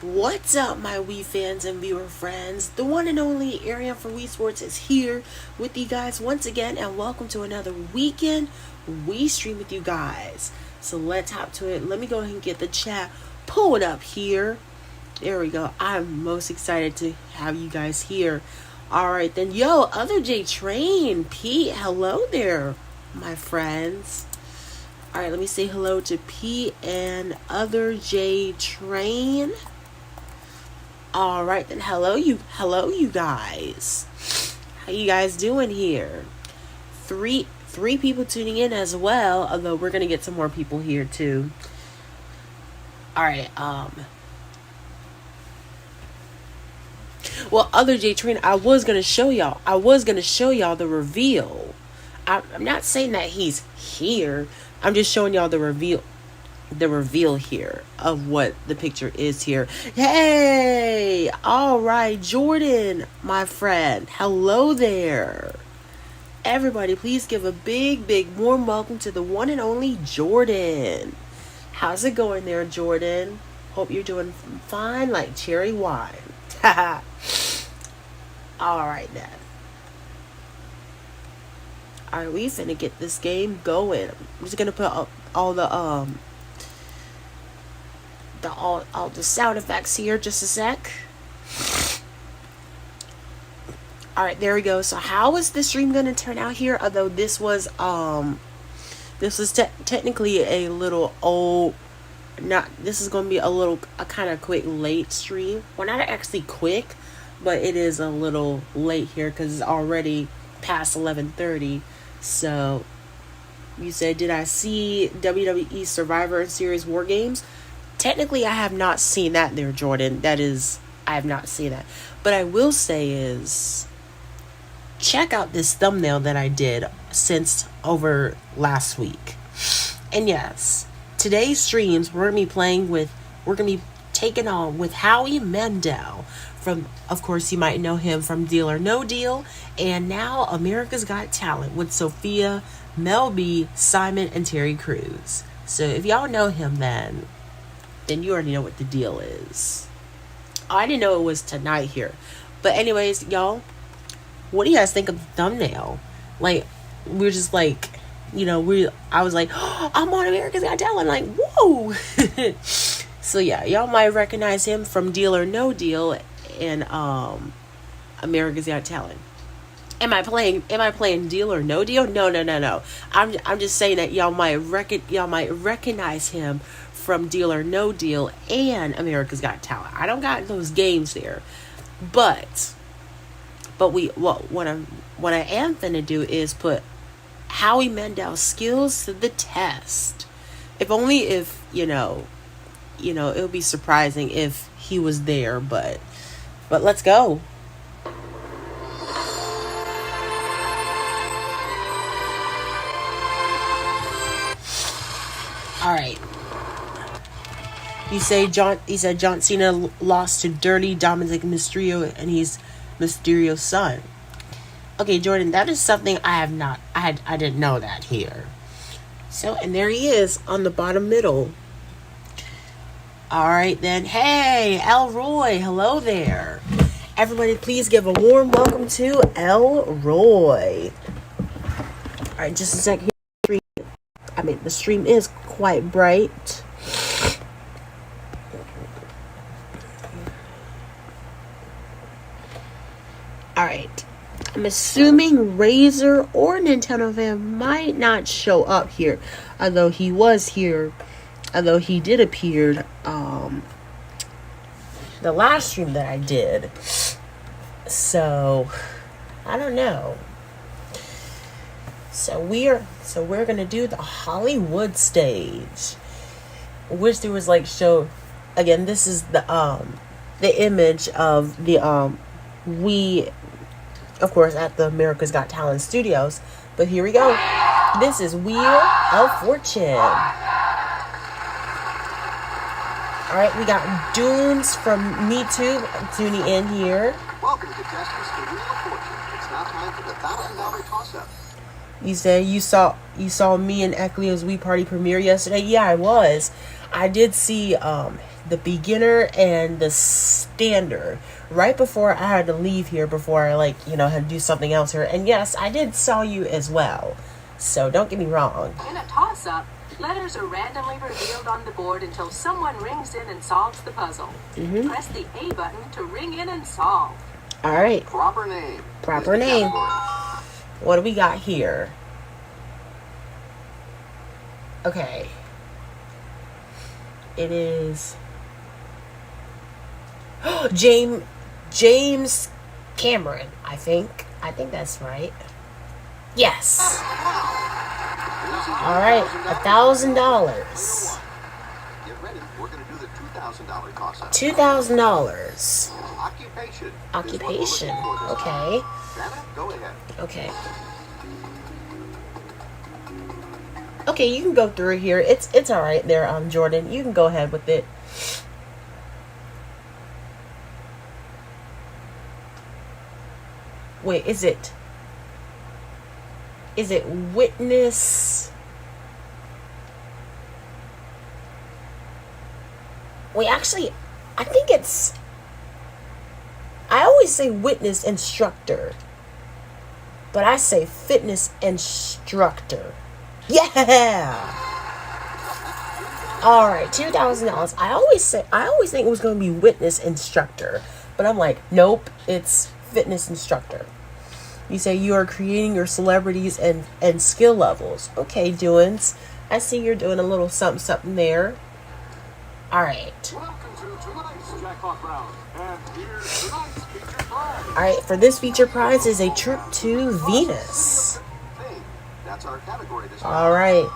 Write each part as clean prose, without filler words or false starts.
What's up, my Wii fans and viewer friends? The one and only Ariane for Wii Sports is here with you guys once again, and welcome to another weekend Wii stream with you guys. So let's hop to it. Let me go ahead and get the chat pulled up here. There we go. I'm most excited to have you guys here. Alright then, yo, other J Train, Pete, hello there, my friends. Alright, let me say hello to Pete and other J Train. All right then, hello you guys. How you guys doing here? Three people tuning in as well, although we're gonna get some more people here too. All right, well, other J Train, I was gonna show y'all the reveal. I'm not saying that he's here. I'm just showing y'all the reveal here of what the picture is here. Hey, all right, Jordan, my friend, hello there. Everybody, please give a big warm welcome to the one and only Jordan. How's it going there, Jordan? Hope you're doing fine like cherry wine. All right then. All right, we finna get this game going. I'm just gonna put up all the sound effects here, just a sec. All right, there we go. So how is this stream gonna turn out here? Although this was technically a little old, this is gonna be a kind of quick late stream. Well, not actually quick, but it is a little late here because it's already past 11:30. So you said, did I see WWE Survivor Series War Games? Technically, I have not seen that there, Jordan. I have not seen that. But I will say is, check out this thumbnail that I did since over last week. And yes, today's streams, we're going to be taking on with Howie Mandel. From, of course, you might know him from Deal or No Deal. And now America's Got Talent with Sophia, Mel B, Simon, and Terry Crews. So if y'all know him, then you already know what the deal is. Oh, I didn't know it was tonight here. But anyways, y'all, what do you guys think of the thumbnail? Like, we're just like, I was like, oh, I'm on America's Got Talent. Like, whoa. So yeah, y'all might recognize him from Deal or No Deal and America's Got Talent. Am I playing Deal or No Deal? No. I'm just saying that y'all might recognize him from Deal or No Deal and America's Got Talent. I don't got those games there, but what I am finna do is put Howie Mandel's skills to the test. If only if it would be surprising if he was there, but let's go. All right. He said John Cena lost to Dirty Dominic Mysterio, and he's Mysterio's son. Okay, Jordan, that is something I didn't know that here. So, and there he is on the bottom middle. All right then. Hey, Elroy, hello there. Everybody, please give a warm welcome to Elroy. All right, just a second. The stream is quite bright. Alright. I'm assuming Razer or Nintendo fan might not show up here. Although he was here. Although he did appear the last stream that I did. So I don't know. So we're gonna do the Hollywood stage, which there was show again. This is the image of the we, of course, at the America's Got Talent studios. But here we go. This is Wheel of Fortune. Alright, we got Dunes from Me Too tuning in here. Welcome, contestants, to Wheel of Fortune. It's now time for the $1,000 toss-up. You said you saw me and Eccleo's Wii Party premiere yesterday? Yeah, I was. I did see the beginner and the standard right before I had to leave here, before I had to do something else here. And yes, I did saw you as well. So don't get me wrong. In a toss-up, letters are randomly revealed on the board until someone rings in and solves the puzzle. Press the A button to ring in and solve. All right. Proper name. Proper name. What do we got here? Okay. It is James Cameron, I think. I think that's right. Yes. All right, $1,000. Get ready. We're going to do the $2,000 toss-up. $2,000. Occupation. Occupation. Okay. Santa, go ahead. Okay. Okay, you can go through here. It's all right there, Jordan. You can go ahead with it. Wait, is it witness? Wait, actually, I think it's... I always say witness instructor, but I say fitness instructor. Yeah. All right, $2,000. I always think it was going to be witness instructor, but I'm like, nope, it's fitness instructor. You say you are creating your celebrities and skill levels. Okay, Doings. I see you're doing a little something there. All right. Welcome to tonight's jackpot round. And here's tonight's feature prize. All right, for this feature prize is a trip to Venus. That's our category this All right.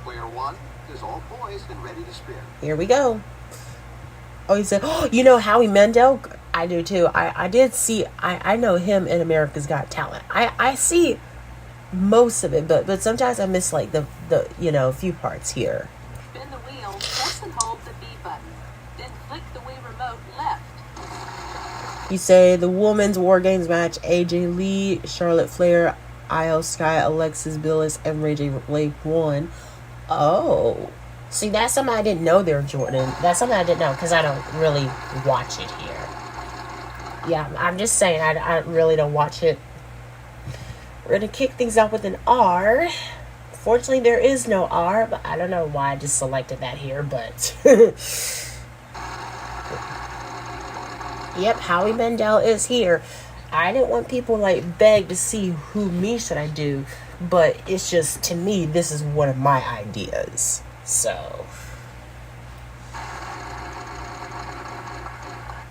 Player one is all poised and ready to spin. Here we go. Oh, he said, oh, you know Howie Mandel? I do too. I did see, I know him in America's Got Talent. I see most of it, but sometimes I miss like the a few parts here. Spin the wheel, press and hold the B button. Then click the Wii remote left. You say the women's War Games match, AJ Lee, Charlotte Flair, Io Sky, Alexis Billis, and Ray J Blake won. Oh. See, that's something I didn't know there, Jordan. That's something I didn't know because I don't really watch it here. Yeah, I'm just saying, I really don't watch it. We're going to kick things off with an R. Fortunately, there is no R, but I don't know why I just selected that here, but... Yep, Howie Mandel is here. I didn't want people beg to see who me should I do, but it's just, to me, this is one of my ideas. So...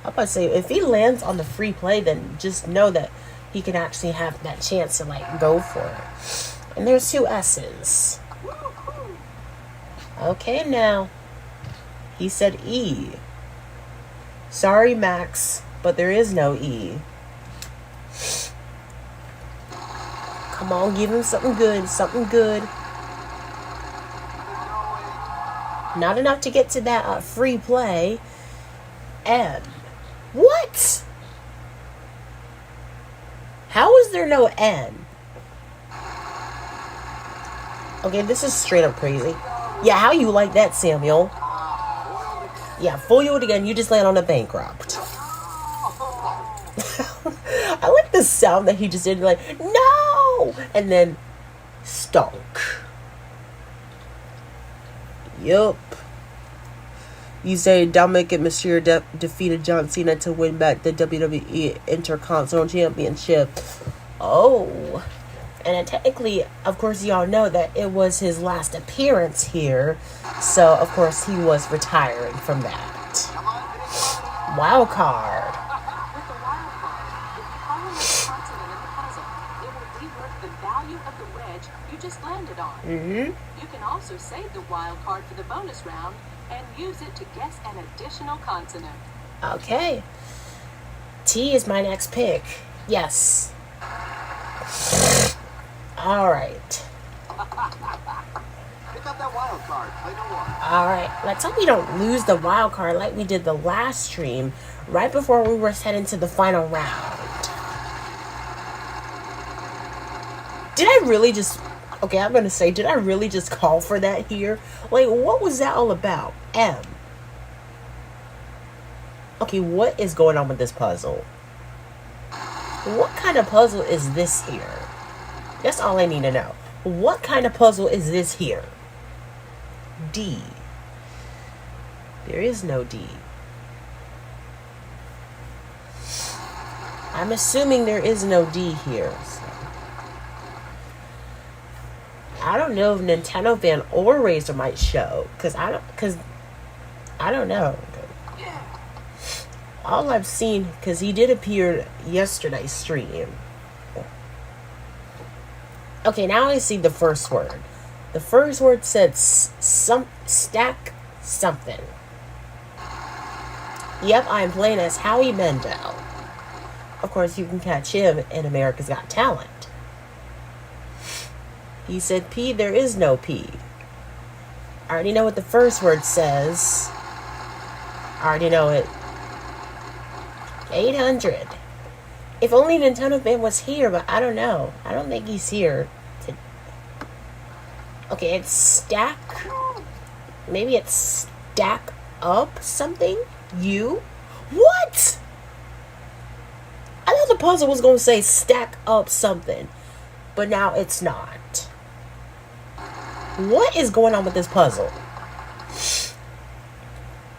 I'm about to say, if he lands on the free play, then just know that he can actually have that chance to go for it. And there's 2 S's. Okay, now. He said E. Sorry, Max, but there is no E. Come on, give him something good, something good. Not enough to get to that free play. M. What? How is there no N? Okay, this is straight up crazy. Yeah, how you like that, Samuel? Yeah, foiled again. You just land on a bankrupt. I like the sound that he just did, no! And then stunk. Yup. You say Dominic and Mysterio defeated John Cena to win back the WWE Intercontinental Championship. Oh. And technically, of course, y'all know that it was his last appearance here. So, of course, he was retiring from that. Wild card. With the wild card, if you follow the consonant in the puzzle, it will rework the value of the wedge you just landed on. You can also save the wild card for the bonus round and use it to guess an additional consonant. Okay. T is my next pick. Yes. Alright. Pick up that wild card. Play no one. Alright. Let's hope we don't lose the wild card like we did the last stream, right before we were heading to the final round. Did I really just... Okay, I'm gonna say, did I really just call for that here? Like, what was that all about? M. Okay, what is going on with this puzzle? What kind of puzzle is this here? That's all I need to know. What kind of puzzle is this here? D. There is no D. I'm assuming there is no D here. So. I don't know if Nintendo Van or Razor might show, cause I don't know. All I've seen, cause he did appear yesterday's stream. Okay, now I see the first word. The first word said stack something. Yep, I am playing as Howie Mandel. Of course, you can catch him in America's Got Talent. He said P, there is no P. I already know what the first word says. I already know it. 800. If only Nintendo Fan was here, but I don't know. I don't think he's here. Okay, it's stack. Maybe it's stack up something? You? What? I thought the puzzle was going to say stack up something, but now it's not. What is going on with this puzzle?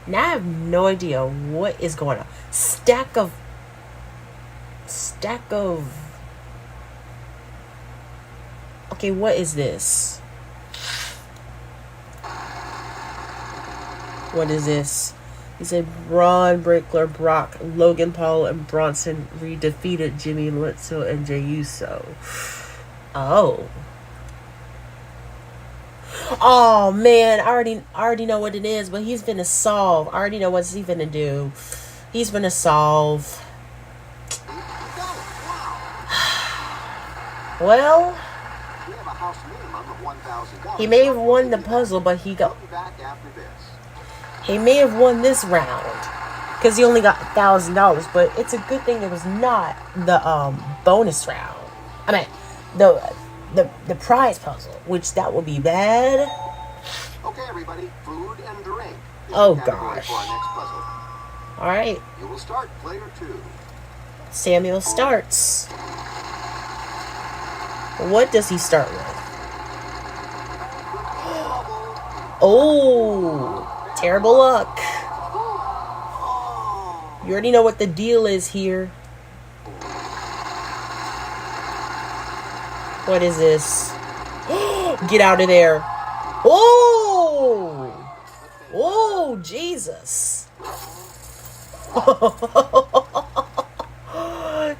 Now I have no idea what is going on. Stack of... Okay, what is this? What is this? He said Braun, Breaker, Brock, Logan Paul, and Bronson defeated Jimmy Litzel and Jey Uso. Oh. Oh man, I already know what it is, but he's gonna solve. I already know what he's gonna do. He's gonna solve. Well, he may have won the puzzle, but he may have won this round because he only got $1,000. But it's a good thing it was not the bonus round. I mean, the prize puzzle, which that would be bad. Okay, everybody, food and drink. Oh gosh. For our next puzzle. All right. You will start player 2. Samuel starts. What does he start with? Oh, terrible luck. You already know what the deal is here. What is this? Get out of there. Oh! Oh, Jesus.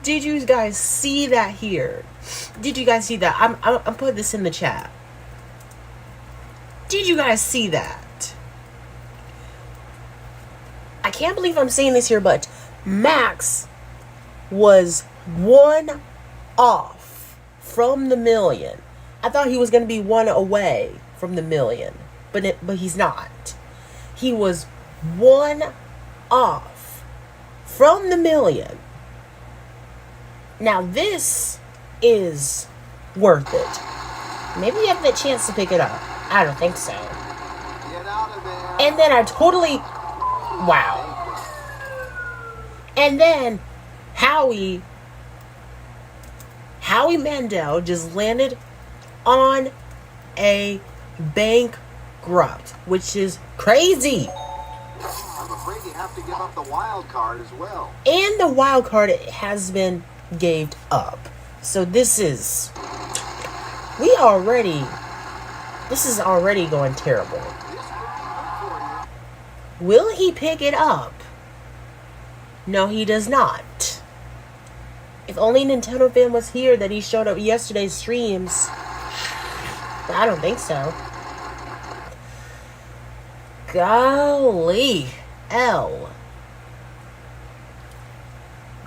Did you guys see that here? Did you guys see that? I'm putting this in the chat. Did you guys see that? I can't believe I'm saying this here, but Max was 1 off from the million. I thought he was going to be 1 away from the million, but he's not. He was 1 off from the million. Now this is worth it. Maybe you have the chance to pick it up. I don't think so. Get out of there. And then I totally... Wow. And then Howie Mandel just landed on a bankrupt, which is crazy. I'm afraid you have to give up the wild card as well. And the wild card has been gave up. So this is already going terrible. Will he pick it up? No, he does not. If only Nintendo Fan was here that he showed up yesterday's streams. But I don't think so. Golly. L.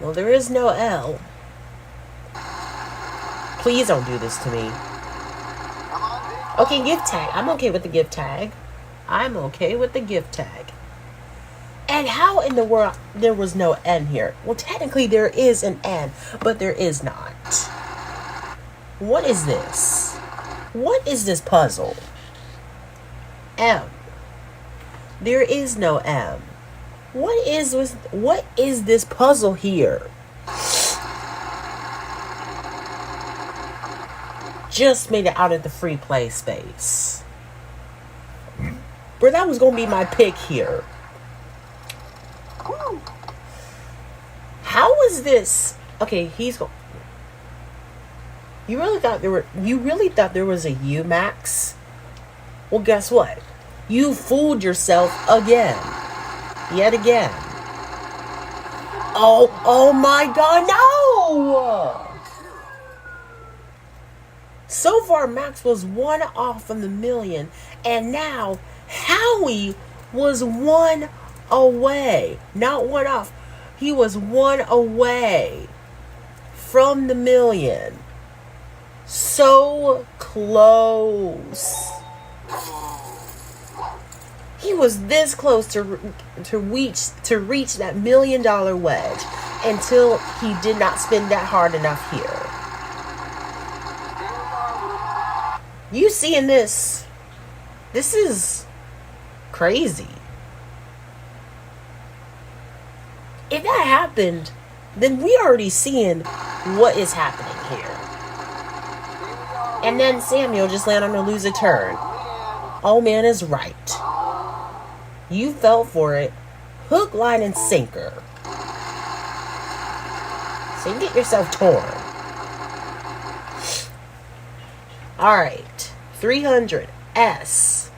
Well, there is no L. Please don't do this to me. Come on, big Okay, gift tag. I'm okay with the gift tag. I'm okay with the gift tag. And how in the world there was no N here? Well, technically there is an N, but there is not. What is this? What is this puzzle? M. There is no M. What is this puzzle here? Just made it out of the free play space. Bro, that was gonna be my pick here. Woo! How was this? Okay, he's going. You really thought there was a U, Max? Well, guess what? You fooled yourself again. Yet again. Oh my God, no! So far, Max was one off from the million, and now Howie was one away. Not one off. He was one away from the million. So close. He was this close to reach that $1 million wedge until he did not spin that hard enough here. You seeing this? This is crazy. If that happened, then we already seeing what is happening here. And then Samuel just land on a lose a turn. Oh man is right. You fell for it. Hook, line, and sinker. So you get yourself torn. Alright. 300 S.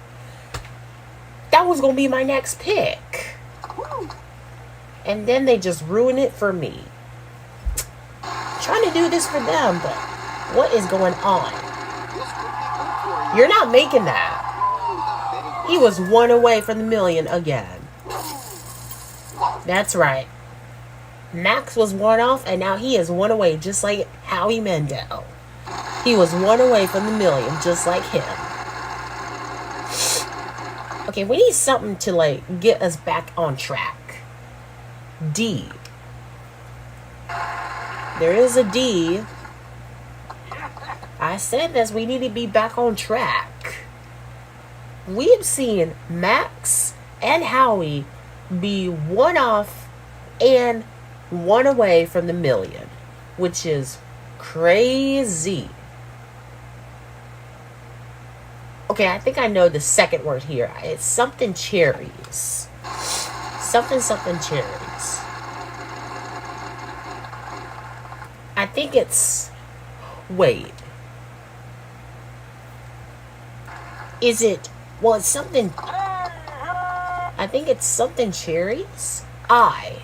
That was going to be my next pick. And then they just ruin it for me. Trying to do this for them, but what is going on? You're not making that. He was one away from the million again. That's right. Max was one off, and now he is one away, just like Howie Mandel. He was one away from the million, just like him. Okay, we need something to, like, get us back on track. D. There is a D. I said this, we need to be back on track. We have seen Max and Howie be one off and one away from the million, which is crazy. Okay, I think I know the second word here. It's something cherries. Something cherries. I think it's... Wait. Is it... Well, it's something... I think it's something cherries? I.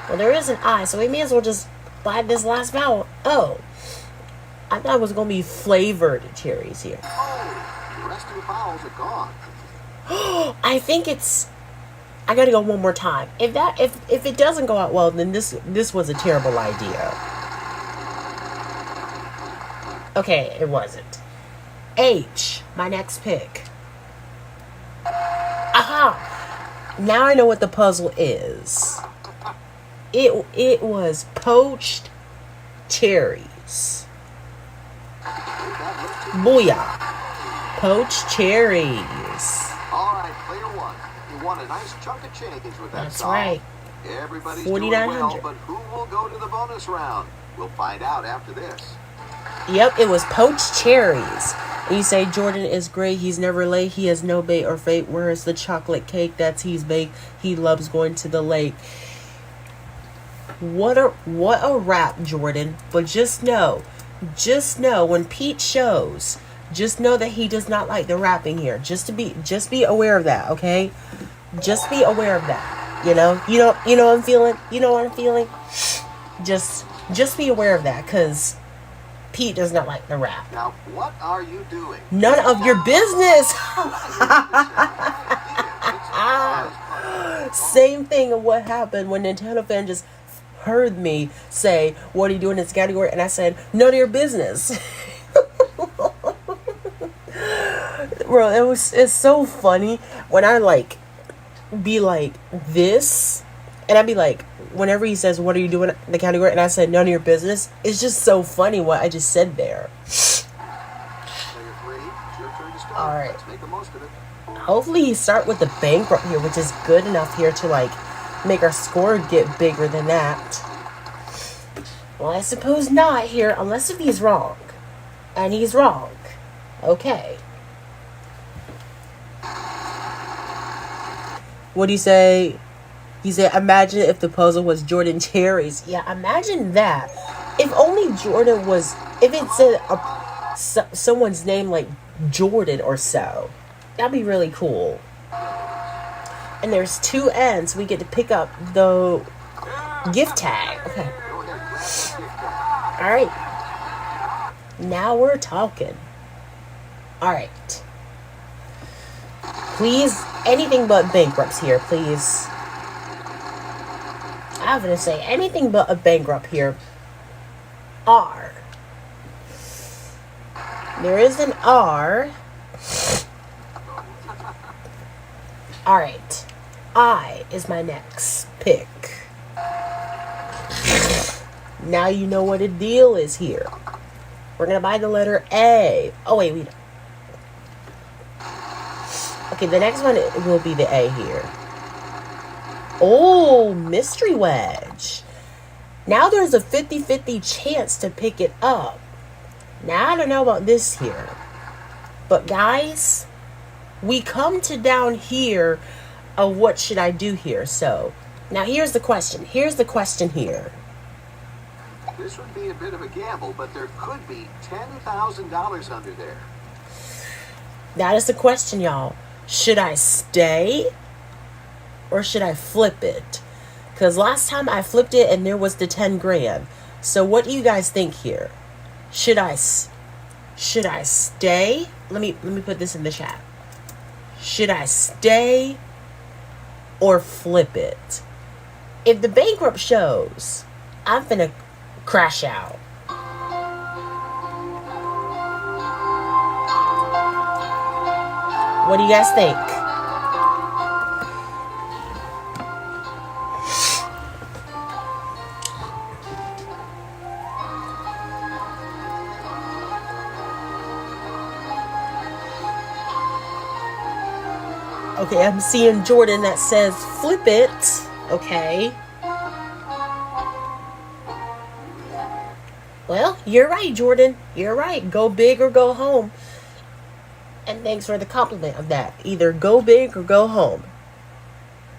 Well, there is an I, so we may as well just buy this last vowel. Oh. I thought it was going to be flavored cherries here. Oh, the rest of the vowels are gone. I think it's... I gotta go one more time. If it doesn't go out well, then this was a terrible idea. Okay, it wasn't. H, my next pick. Aha! Now I know what the puzzle is. It was poached cherries. Booyah! Poached cherries. All right, player one. You won a nice chunk of change with that That's song. right. Everybody's doing well, 4,900. but who will go to the bonus round? We'll find out after this. Yep, it was poached cherries. And you say Jordan is great. He's never late. He has no bait or fate. Where is the chocolate cake? That's he's baked. He loves going to the lake. What a rap, Jordan. But just know when Pete shows, just know that he does not like the rapping here. Just be aware of that, okay? Just be aware of that. You know what I'm feeling? You know what I'm feeling? Just be aware of that, because Pete does not like the rap. Now, what are you doing? None of your business. Same thing of what happened when Nintendo fan just heard me say, what are you doing in this category? And I said, none of your business. Bro, it's so funny when I like be like this, and I'd be like, whenever he says, what are you doing in the category? And I said, none of your business. It's just so funny what I just said there. Alright. Let's make the most of it. Hopefully he start with the bankrupt here, which is good enough here to like make our score get bigger than that. Well, I suppose not here, unless if he's wrong. And he's wrong. Okay. What do you say? He said, imagine if the puzzle was Jordan Cherries. Yeah, imagine that. If only Jordan was, if it said someone's name like Jordan or so. That'd be really cool. And there's 2 ends. We get to pick up the gift tag. Okay. Alright. Now we're talking. Alright. Please, anything but bankrupts here, please. I'm gonna say anything but a bankrupt here. R. There is an R. Alright. I is my next pick. Now you know what the deal is here. We're gonna buy the letter A. Oh wait, we. Okay, the next one will be the A here. Oh, mystery wedge. Now there's a 50-50 chance to pick it up. Now I don't know about this here. But guys, we come to down here of what should I do here. So, now here's the question. Here's the question here. This would be a bit of a gamble, but there could be $10,000 under there. That is the question, y'all. Should I stay or should I flip it? Because last time I flipped it and there was the 10 grand. So what do you guys think here? Should I stay? Let me put this in the chat. Should I stay or flip it? If the bankrupt shows, I'm finna crash out. What do you guys think? Okay, I'm seeing Jordan that says flip it. Okay. Well, you're right, Jordan. You're right. Go big or go home. And thanks for the compliment of that. Either go big or go home.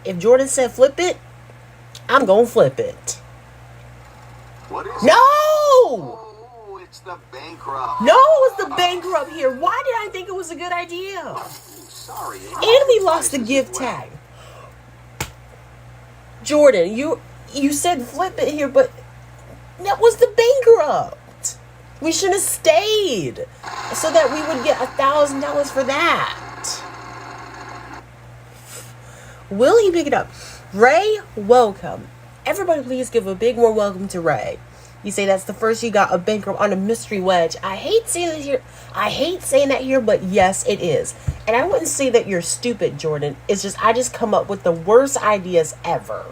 If Jordan said flip it, I'm going to flip it. What is No! Oh, it's the bankrupt. No, it's the bankrupt here. Why did I think it was a good idea? Sorry. And we lost the gift tag. Jordan, you said flip it here, but that was the bankrupt. We should have stayed so that we would get $1,000 for that. Will he pick it up? Ray, welcome. Everybody please give a big warm welcome to Ray. You say that's the first you got a bankrupt on a mystery wedge. I hate saying that here. I hate saying that here, but yes, it is. And I wouldn't say that you're stupid, Jordan. It's just I just come up with the worst ideas ever.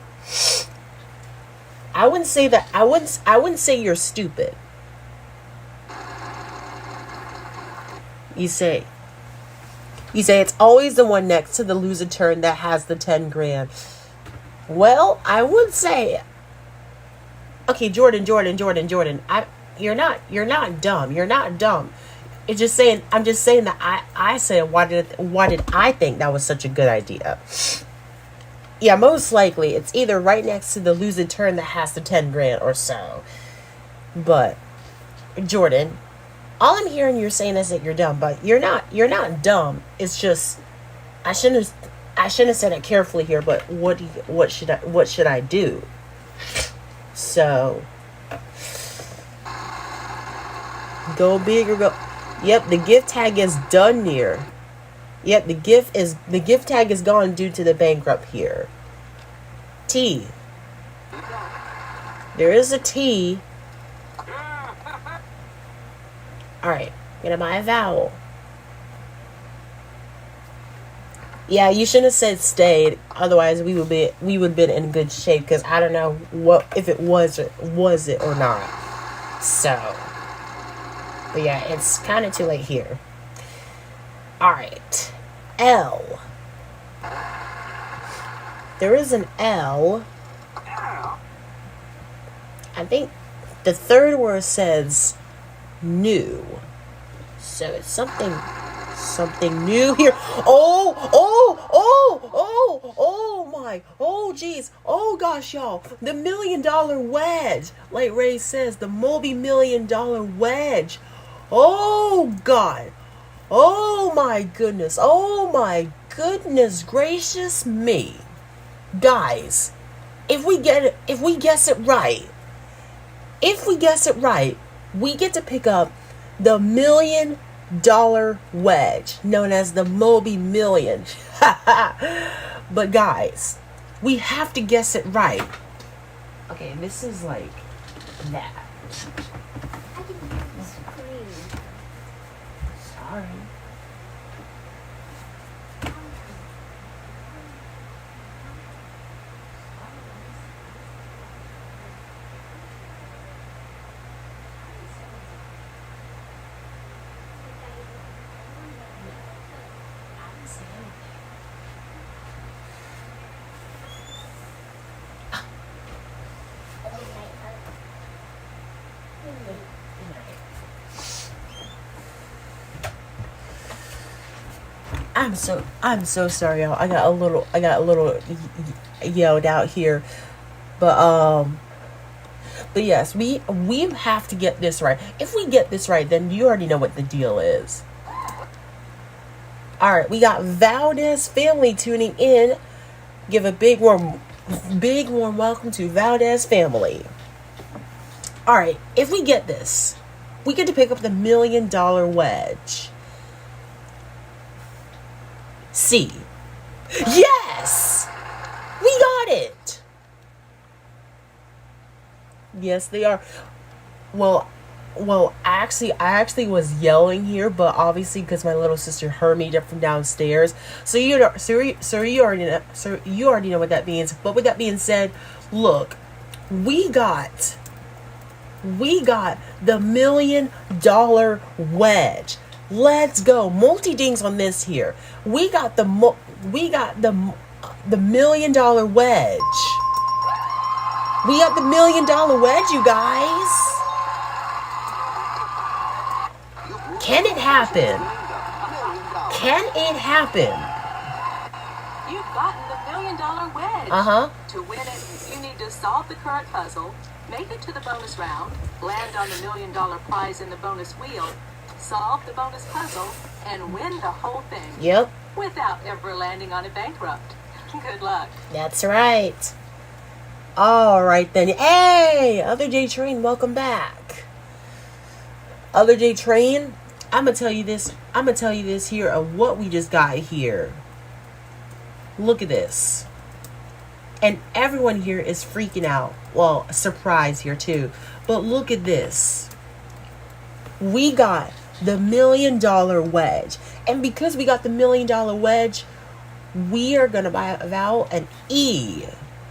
I wouldn't say that. I wouldn't say you're stupid. You say it's always the one next to the loser turn that has the 10 grand. Well, I would say, okay, Jordan. You're not dumb. You're not dumb. It's just saying. I'm just saying that I said why did I think that was such a good idea? Yeah, most likely it's either right next to the losing turn that has the 10 grand or so. But Jordan, all I'm hearing you're saying is that you're dumb, but you're not dumb. It's just I shouldn't have said it carefully here, but what should I do? So go big or go. Yep, the gift tag is done here. Yep, the gift tag is gone due to the bankrupt here. T. There is a T. Alright, gonna buy a vowel. Yeah, you shouldn't have said stayed. Otherwise, we would have been in good shape. Because I don't know if it was it or not. So, but yeah, it's kind of too late here. All right, L. There is an L. I think the third word says new. So it's something new here. Oh geez. Oh gosh, y'all. The $1 million wedge. Like Ray says, the Moby $1 million wedge. Oh God. Oh my goodness. Oh my goodness gracious me. Guys, if we guess it right, we get to pick up the $1 million wedge, known as the Moby Million. But guys, we have to guess it right. Okay, this is like that. I can hear the scream. Sorry. I'm so sorry, y'all. I got a little yelled out here, but yes, we have to get this right. If we get this right, then you already know what the deal is. All right, we got Valdez family tuning in. Give a big warm welcome to Valdez family. All right, if we get this, we get to pick up the $1 million wedge. C. Yes! We got it! Yes, they are. Well, I actually was yelling here, but obviously because my little sister heard me from downstairs. So you already know what that means. But with that being said, look, we got the $1 million wedge. Let's go. Multi-dings on this here. We got the $1 million wedge. We got the $1 million wedge, you guys. Can it happen? Can it happen? You've gotten the $1 million wedge. Uh-huh. To win it, you need to solve the current puzzle, make it to the bonus round, land on the $1 million prize in the bonus wheel, solve the bonus puzzle, and win the whole thing. Yep. Without ever landing on a bankrupt. Good luck. That's right. All right then. Hey, Other J Train, welcome back. Other J Train, I'm gonna tell you this here of what we just got here. Look at this. And everyone here is freaking out. Well, surprise here too. But look at this. We got the $1 million wedge. And because we got the $1 million wedge, we are going to buy a vowel, an E.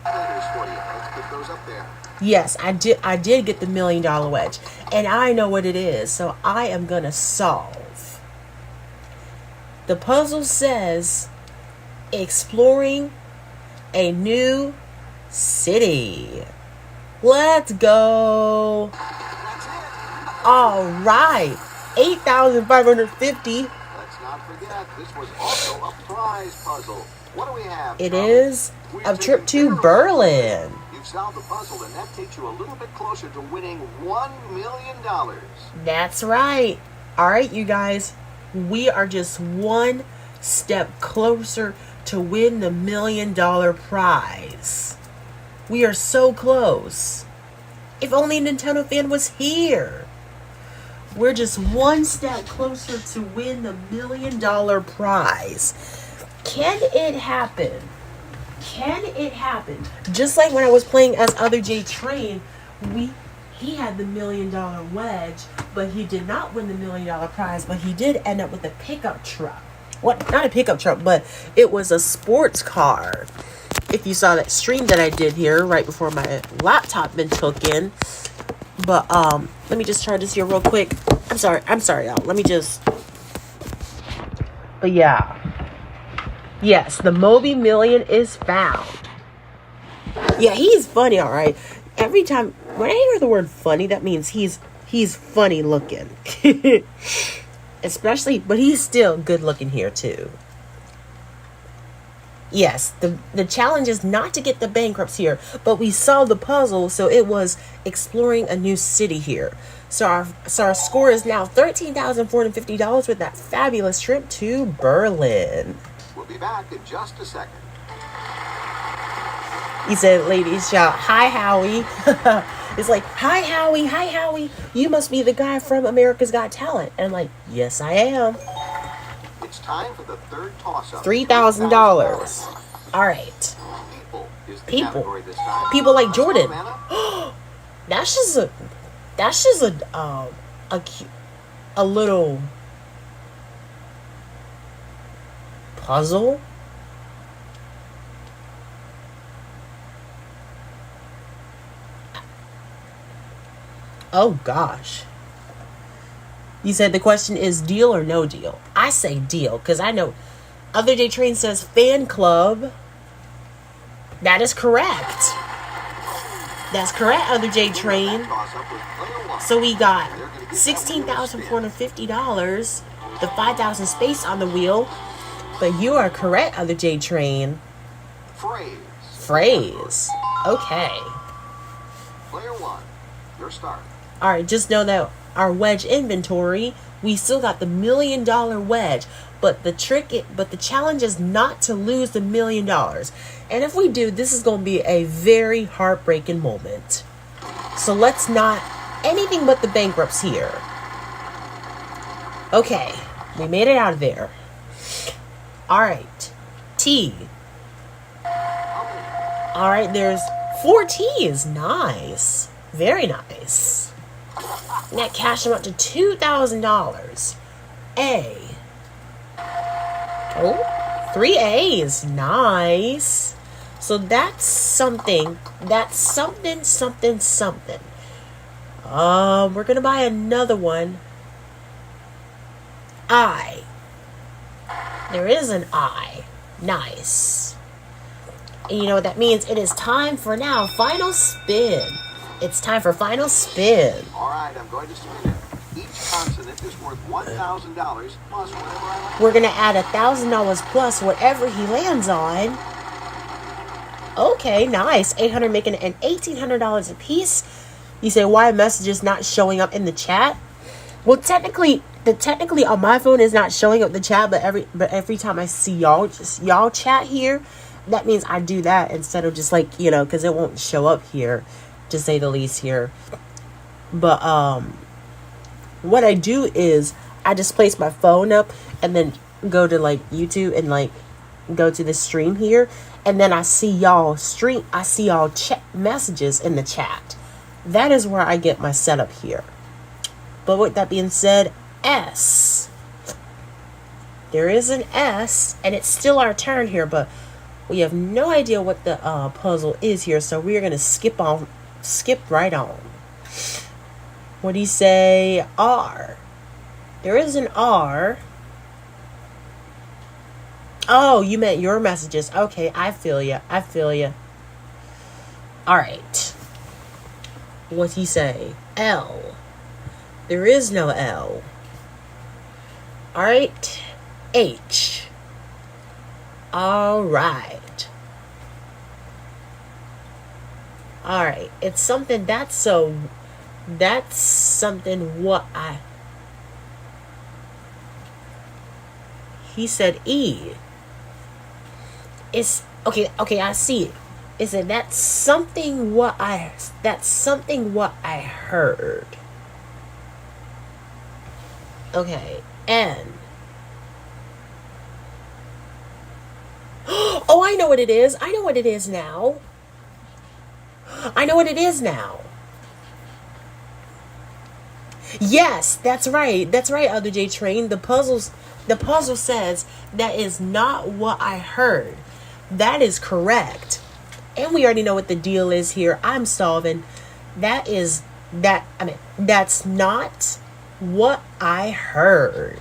Let's get those up there. Yes, I did get the $1 million wedge. And I know what it is. So I am going to solve. The puzzle says, exploring a new city. Let's go. All right. 8,550. Let's not forget, this was also a prize puzzle. What do we have? It is a trip to Berlin. You've solved the puzzle, and that takes you a little bit closer to winning $1 million. That's right. All right, you guys. We are just one step closer to win the $1 million prize. We are so close. If only a Nintendo fan was here. We're just one step closer to win the $1 million prize. Can it happen? Can it happen? Just like when I was playing as Other J Train, he had the $1 million wedge, but he did not win the $1 million prize, but he did end up with a pickup truck. What? Not a pickup truck, but it was a sports car. If you saw that stream that I did here right before my laptop been took in. But let me just try this here real quick. I'm sorry, y'all. Let me just. But yeah. Yes, the Moby Million is found. Yeah, he's funny, all right. Every time when I hear the word funny, that means he's funny looking. Especially, but he's still good looking here too. Yes, the challenge is not to get the bankrupts here, but we solved the puzzle, so it was exploring a new city here. So our score is now $13,450 with that fabulous trip to Berlin. We'll be back in just a second. He said, ladies shout, "Hi, Howie." It's like, "Hi, Howie. Hi, Howie. You must be the guy from America's Got Talent." And I'm like, "Yes, I am." It's time for the third toss-up. $3,000. All right. People is the People. category this time. People like Jordan. Savannah? That's just a little puzzle. Oh gosh. You said the question is deal or no deal. I say deal because I know Other Day Train says fan club. That is correct. That's correct, Other Day Train. So we got $16,450, the 5,000 space on the wheel. But you are correct, Other J Train. Phrase. Okay. Player one, your start. Alright, just know that our wedge inventory, we still got the $1 million wedge. But the challenge is not to lose the $1 million. And if we do, this is going to be a very heartbreaking moment. So let's not anything but the bankrupts here. Okay, we made it out of there. Alright, T. Alright, there's 4 T's. Nice. Very nice. Net cash amount to $2,000. A. Oh, 3 A's. Nice. So that's something. That's something. We're gonna buy another one. I. There is an I. Nice. And you know what that means? It is time for now final spin. It's time for final spin. All right, I'm going to spin it. Each consonant is worth $1,000 plus whatever I like. We're gonna add $1,000 plus whatever he lands on. Okay, nice. 800 making it an $1,800 a piece. You say why a message is not showing up in the chat? Well, technically on my phone is not showing up the chat, but every time I see y'all chat here, that means I do that instead of just like, you know, because it won't show up here, to say the least here. But what I do is I just place my phone up and then go to like YouTube and like go to the stream here, and then I see y'all chat messages in the chat. That is where I get my setup here. But with that being said, S. There is an S, and it's still our turn here, but we have no idea what the puzzle is here, so we are gonna skip right on. What do you say? R. There is an R. Oh, you meant your messages. Okay, I feel you. All right. What'd he say? L. There is no L. All right. H. All right. It's something he said E. It's okay, I see it. It said that's something what I heard. Okay, N. Oh, I know what it is. I know what it is now. Yes, that's right. That's right, Other J Train. The puzzle says that is not what I heard. That is correct. And we already know what the deal is here. I'm solving. That's not what I heard.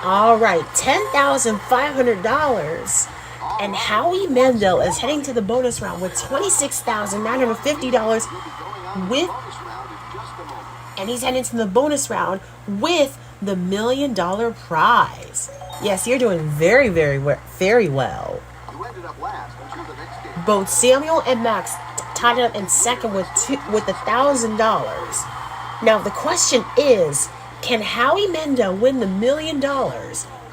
All right, $10,500. And Howie Mandel is heading to the bonus round with $26,950 and he's heading to the bonus round with the $1 million prize. Yes, you're doing very, very, very well. You ended up last until the next game. Both Samuel and Max tied it up in second with $1,000. Now the question is, can Howie Mandel win the $1 million?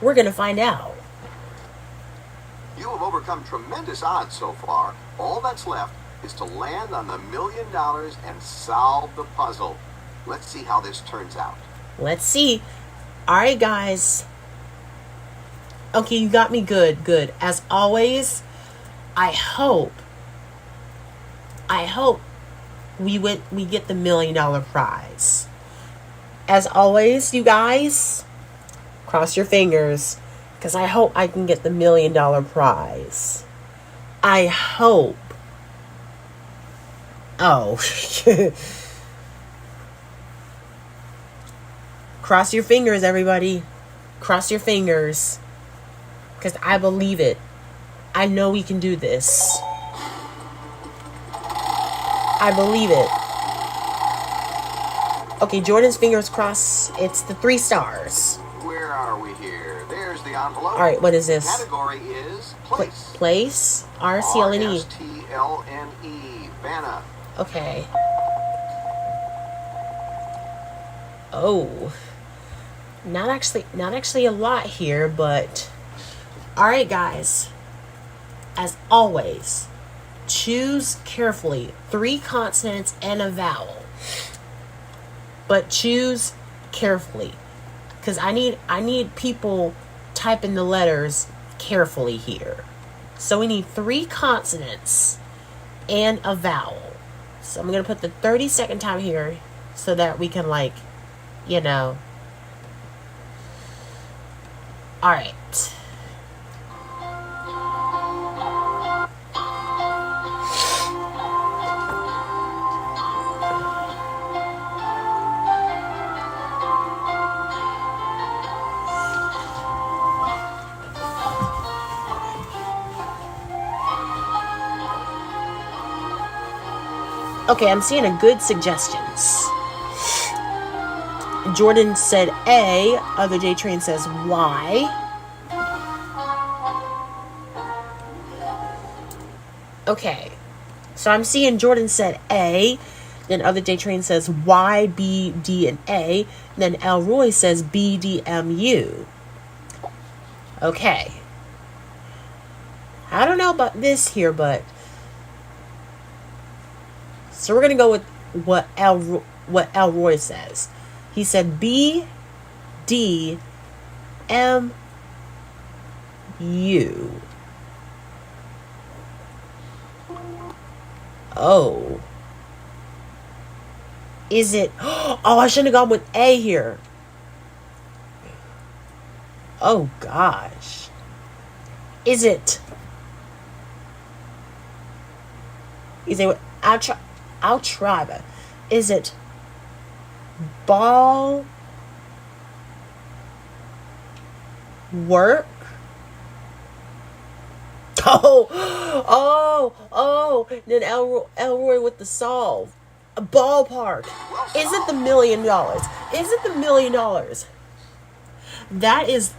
We're gonna find out. You have overcome tremendous odds so far. All that's left is to land on the $1 million and solve the puzzle. Let's see how this turns out. Let's see. All right, guys. Okay, you got me good. As always, I hope we get the $1 million prize. As always, you guys, cross your fingers, because I hope I can get the $1 million prize. I hope. Oh. Cross your fingers, everybody. Cross your fingers. Because I believe it. I know we can do this. I believe it. Okay, Jordan's fingers crossed. It's the 3 stars. Where are we here? There's the envelope. All right, what is this? The category is place. Place. RCLNE. RSTLNE. Vanna. Okay. Oh. Not actually a lot here, but all right, guys. As always, choose carefully 3 consonants and a vowel. But choose carefully, because I need people typing the letters carefully here. So we need 3 consonants and a vowel. So I'm gonna put the 30-second time here so that we can, like, you know. All right. Okay, I'm seeing a good suggestions. Jordan said A, Other J Train says Y. Okay, so I'm seeing Jordan said A, then Other J Train says Y, B, D, and A, and then Elroy says B, D, M, U. Okay. I don't know about this here, but so we're gonna go with what Elroy says. He said B, D, M, U. Oh. Is it? Oh, I shouldn't have gone with A here. Oh gosh. Is it? I'll try, but is it ball work? Oh, then Elroy with the solve. A ballpark. Is it the $1 million? Is it the $1 million? That is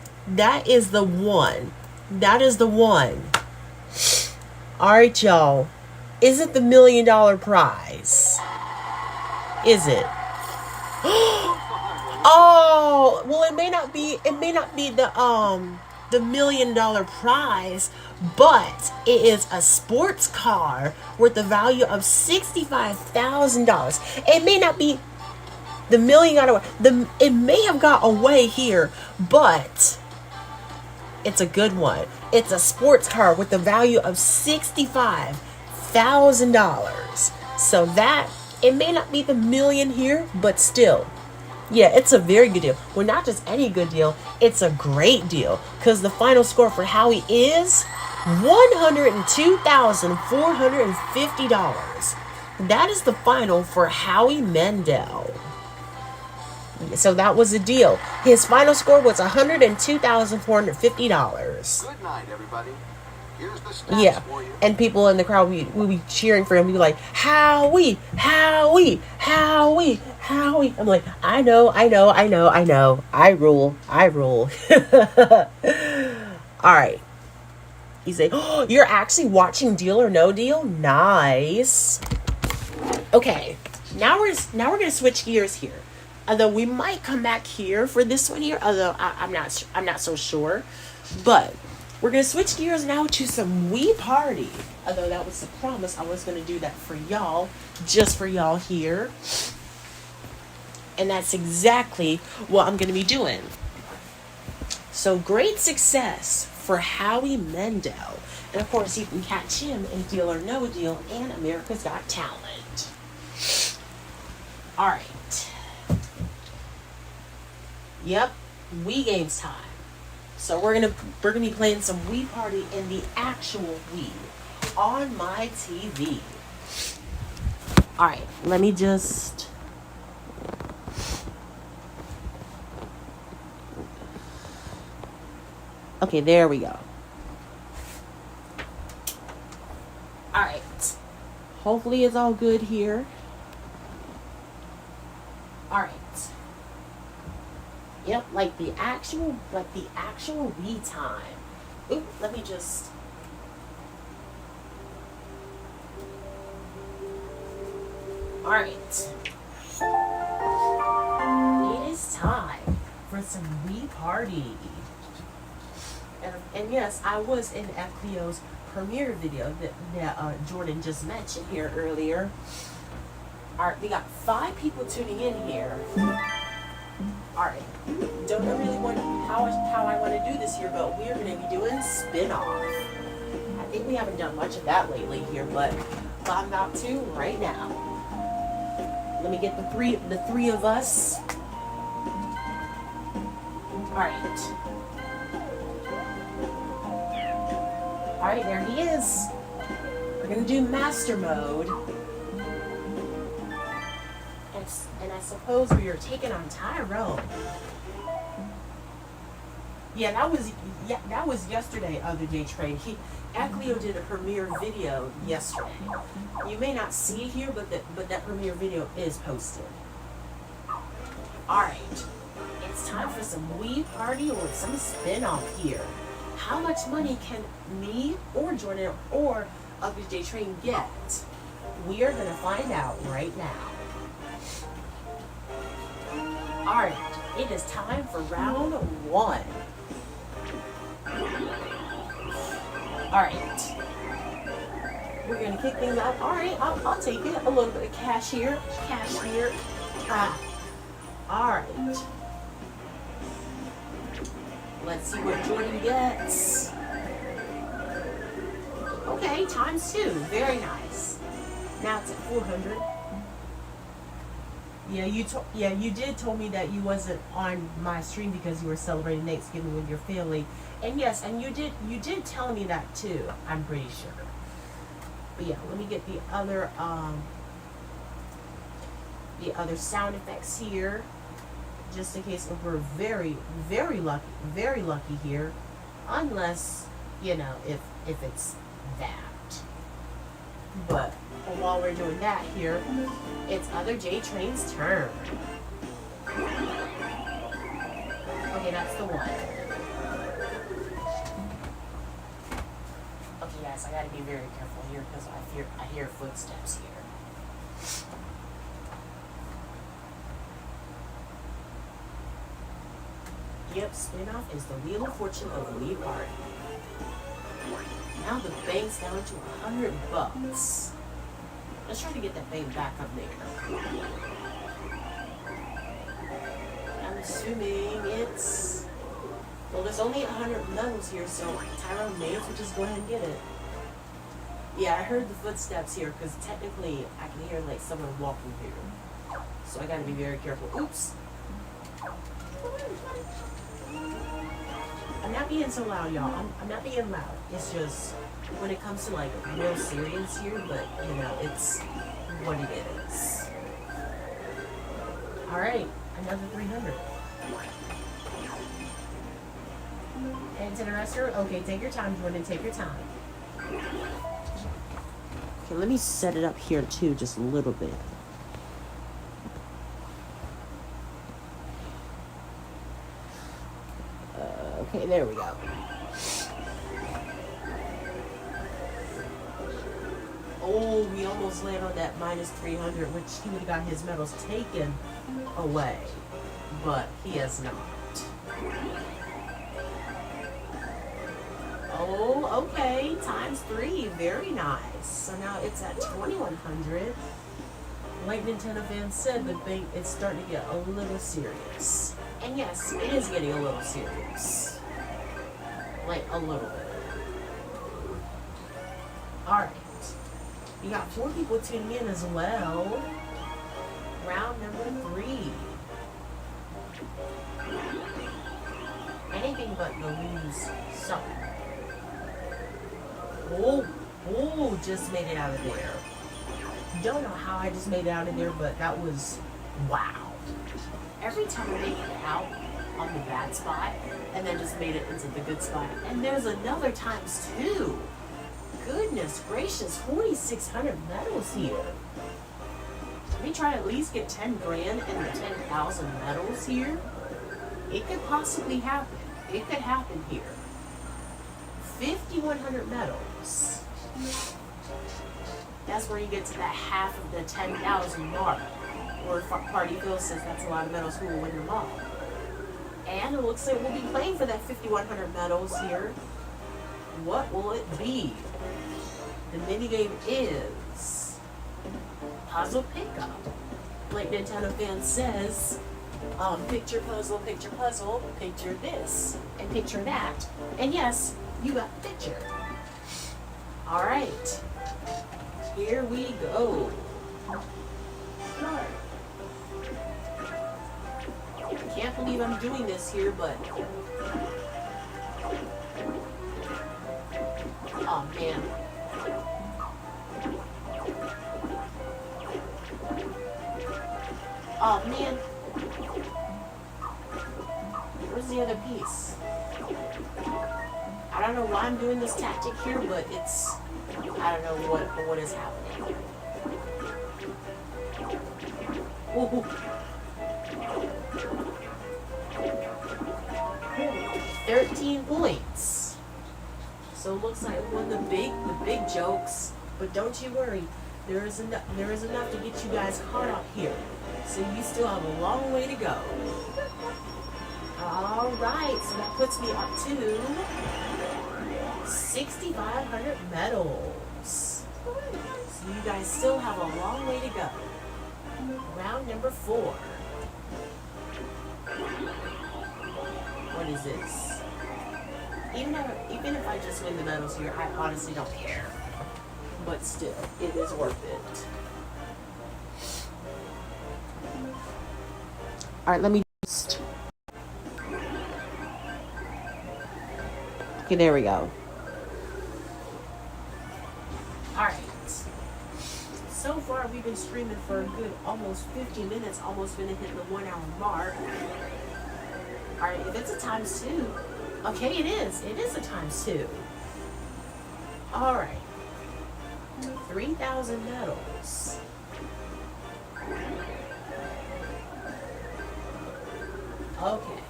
the one. That is the one. All right, y'all. Is it the $1 million prize? Is it? Oh, well, it may not be the $1 million prize, but it is a sports car worth the value of $65,000. It may not be the $1 million. It may have got away here, but it's a good one. It's a sports car with the value of $65,000. So that It may not be the million here, but still. Yeah, it's a very good deal. Well, not just any good deal, it's a great deal. Because the final score for Howie is $102,450. That is the final for Howie Mandel. So that was a deal. His final score was $102,450. Good night, everybody. Here's the stats Yeah, for you. and people in the crowd will be cheering for him. We'll be like, Howie, Howie, Howie, Howie. I'm like, I know. I rule. All right. You say, oh, you're actually watching Deal or No Deal? Nice. Okay, now we're gonna switch gears here. Although we might come back here for this one here. Although I'm not so sure, but. We're going to switch gears now to some Wii Party. Although that was the promise, I was going to do that for y'all. Just for y'all here. And that's exactly what I'm going to be doing. So great success for Howie Mandel. And of course you can catch him in Deal or No Deal and America's Got Talent. Alright. Yep. Wii Games time. So we're gonna be playing some Wii Party in the actual Wii on my TV. All right, let me just. Okay, there we go. All right. Hopefully it's all good here. All right. Yep, like the actual Wii time. Oop, let me just. All right. It is time for some Wii Party. And yes, I was in FPO's premiere video that Jordan just mentioned here earlier. All right, we got 5 people tuning in here. Alright, don't know really how I want to do this here, but we're going to be doing spin-off. I think we haven't done much of that lately here, but I'm about to right now. Let me get the three of us. Alright. Alright, there he is. We're going to do master mode. And I suppose we are taking on Tyrone. Yeah, that was yesterday. Other day trade. Acleo did a premiere video yesterday. You may not see it here, but that premiere video is posted. All right, it's time for some Wii Party or some spin-off here. How much money can me or Jordan or Other Day Train get? We are gonna find out right now. Alright, it is time for round 1. Alright. We're going to kick things off. Alright, I'll take it. A little bit of cash here. Alright. Let's see what Jordan gets. Okay, ×2. Very nice. Now it's at 400. Yeah, you did told me that you wasn't on my stream because you were celebrating Thanksgiving with your family, and yes, and you did tell me that too. I'm pretty sure. But yeah, let me get the other sound effects here, just in case if we're very lucky here, unless if it's that. But while we're doing that here, it's Other J Train's turn. Okay, that's the one. Okay, guys, I gotta be very careful here because I hear footsteps here. Yep, spin-off is the Wheel of Fortune of Wii Party. Now the bank's down to $100. Let's try to get that bank back up there. I'm assuming it's... Well, there's only 100 medals here, so Tyrone may as well just go ahead and get it. Yeah, I heard the footsteps here because technically I can hear like someone walking here. So I gotta be very careful. Oops. I'm not being so loud, y'all. I'm not being loud. It's just when it comes to like real serious here, but you know, it's what it is. Alright, another 300. And to the restaurant, okay, take your time, Jordan, take your time. Okay, let me set it up here too, just a little bit. Okay, there we go. Oh, we almost landed on that minus 300, which he would have got his medals taken away. But he has not. Oh, okay. Times 3. Very nice. So now it's at 2,100. Like Nintendo fans said, the thing it's starting to get a little serious. And yes, it is getting a little serious. Like a little bit. Alright. You got 4 people tuning in as well. Round number 3. Anything but the lose suck. Oh, just made it out of there. Don't know how I just made it out of there, but that was wow. Every time I make it out on the bad spot, and then just made it into the good spot. And there's another times 2. Goodness gracious, 4,600 medals here. We try to at least get 10 grand and the 10,000 medals here. It could possibly happen. It could happen here. 5,100 medals. That's where you get to that half of the 10,000 mark. Or Party Phil says that's a lot of medals, who will win them all. And it looks like we'll be playing for that 5,100 medals here. What will it be? The minigame is Puzzle Pickup. Like Nintendo fan says, picture puzzle, picture this, and picture that. And yes, you got the picture. Alright. Here we go. I can't believe I'm doing this here, but oh man. Oh man. Where's the other piece? I don't know why I'm doing this tactic here, but it's I don't know what is happening. Ooh. 13 points. So it looks like one of the big jokes, but don't you worry, there is enough to get you guys caught up here. So you still have a long way to go. Alright, so that puts me up to 6,500 medals. So you guys still have a long way to go. Round number 4. What is this? Even if I just win the medals here, I honestly don't care. But still, it is worth it. Alright, let me just... Okay, there we go. Alright. So far, we've been streaming for a good almost 50 minutes, almost gonna hit the 1 hour mark. Alright, if it's a times 2, okay, it is a times 2. Alright. 3,000 medals. Okay.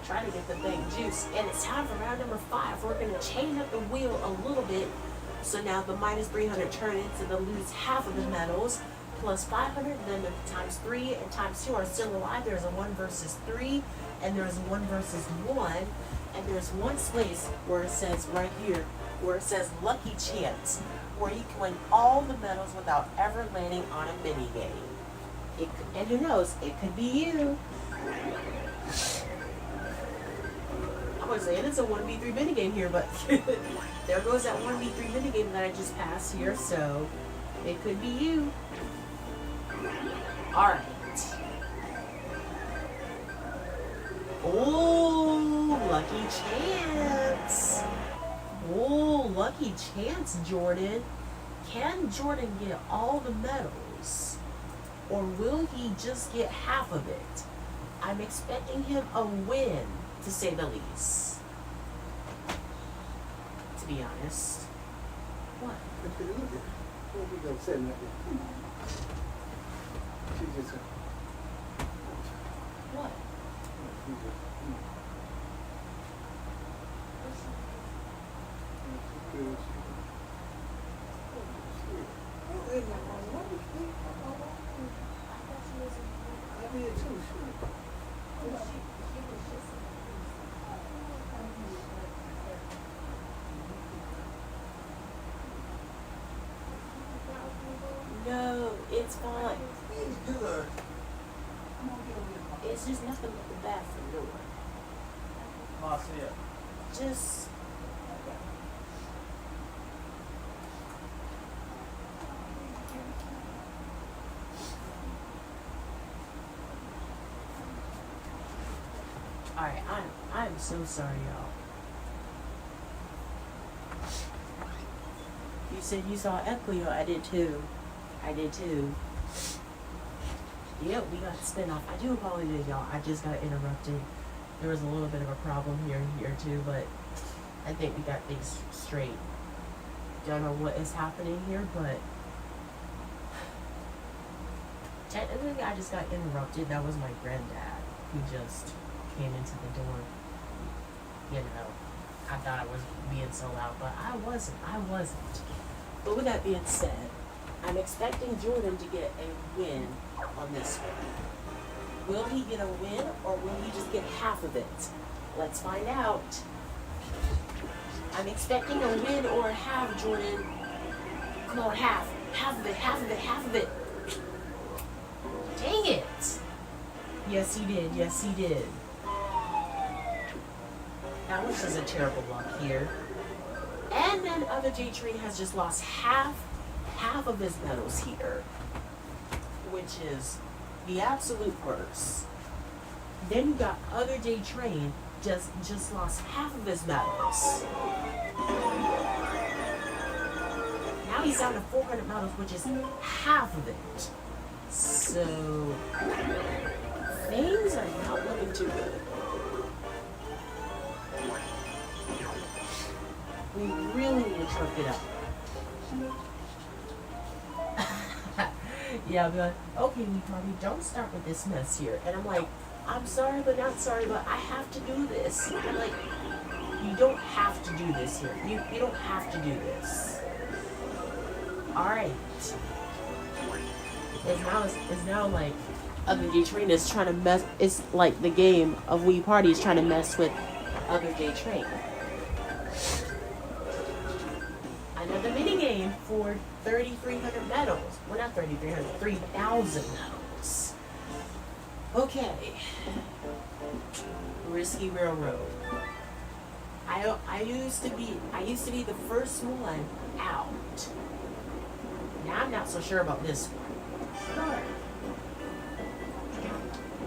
Try to get the thing juice. And it's time for round number 5. We're going to change up the wheel a little bit. So now the minus 300 turn into the lose half of the medals. Plus 500, then the times 3 and times 2 are still alive. There's a 1 versus 3, and there's a 1 versus 1. And there's one space where it says right here, where it says Lucky Chance, where you can win all the medals without ever landing on a mini game. And who knows, it could be you. I'm was saying it's a 1v3 minigame here, but there goes that 1v3 minigame that I just passed here, so it could be you. Alright. Oh, lucky chance. Oh, lucky chance, Jordan. Can Jordan get all the medals? Or will he just get half of it? I'm expecting him a win, to say the least. To be honest. What? What we gonna say like that? She just What? she just I did too, sure. No, it's fine. He's good. It's just nothing but the bathroom door. Marcel. Just Alright, I'm so sorry, y'all. You said you saw Equio. I did too. I did too. Yep, we got the spin-off. I do apologize, y'all. I just got interrupted. There was a little bit of a problem here too, but I think we got things straight. Don't know what is happening here, but technically I just got interrupted. That was my granddad who just came into the door. You know, I thought I was being so loud, but I wasn't. But with that being said, I'm expecting Jordan to get a win on this one. Will he get a win, or will he just get half of it? Let's find out. I'm expecting a win or a half, Jordan. Come on, half. Half of it. Dang it. Yes, he did. That was just a terrible luck here. And then other J-Train has just lost half of his medals here, which is the absolute worst. Then you got other J-Train just lost half of his medals. Now he's down to 400 medals, which is half of it. So things are not looking too good. We really need to trump it up. Yeah, I'll be like, okay, we probably don't start with this mess here. And I'm like, I'm sorry, but not sorry, but I have to do this. I'm like, you don't have to do this here. You don't have to do this. Alright. It's now like other J-Train is trying to mess. It's like the game of Wii Party is trying to mess with other J-Train. Another mini game for 3,300 medals. Well, not 3,300, 3,000 medals. Okay. Risky Railroad. I used to be the first one out. Now I'm not so sure about this one.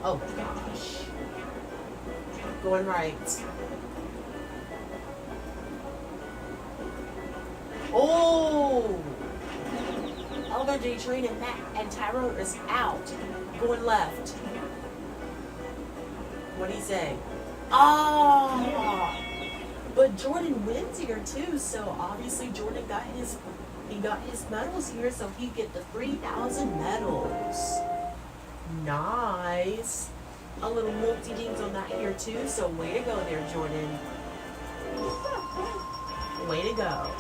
Oh gosh. Going right. Oh! Elder J-Train and Matt and Tyrone is out. Going left. What do you say? Oh! But Jordan wins here too, so obviously Jordan got his medals here, so he get the 3,000 medals. Nice. A little multi-dings on that here too, so way to go there, Jordan. Way to go.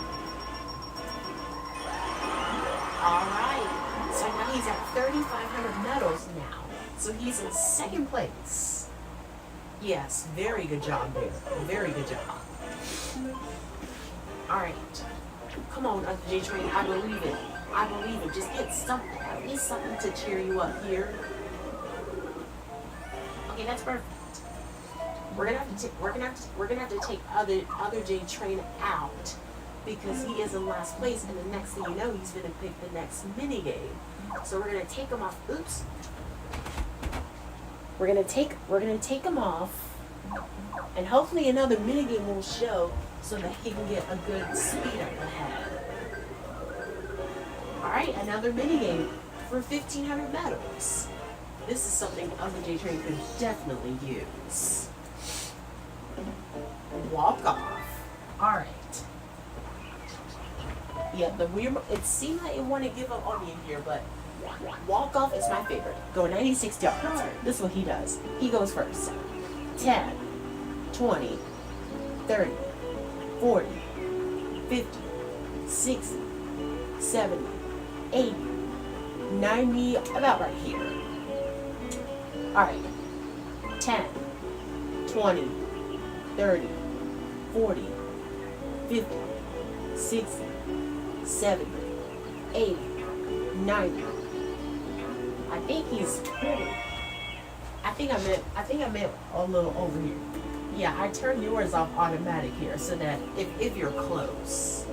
Alright, so now he's at 3,500 medals now. So he's in second place. Yes, very good job there. Very good job. Alright. Come on, Uncle J-Train, I believe it. I believe it. Just get something, at least something to cheer you up here. Okay, that's perfect. We're gonna have to take other J Train out because he is in last place, and the next thing you know, he's gonna pick the next mini game. So we're gonna take him off. Oops. We're gonna take him off, and hopefully another mini game will show so that he can get a good speed up ahead. All right, another mini game for 1,500 medals. This is something other J Train could definitely use. Walk off. All right. Yeah, it seemed like it wanted to give up on me in here, but walk off is my favorite. Go 96 yards. This is what he does. He goes first. 10, 20, 30, 40, 50, 60, 70, 80, 90, about right here. Alright. 10, 20, 30, 40, 50, 60, 70, 80, 90. I think he's 20. I think I meant a little over here. Yeah, I turned yours off automatic here so that if you're close.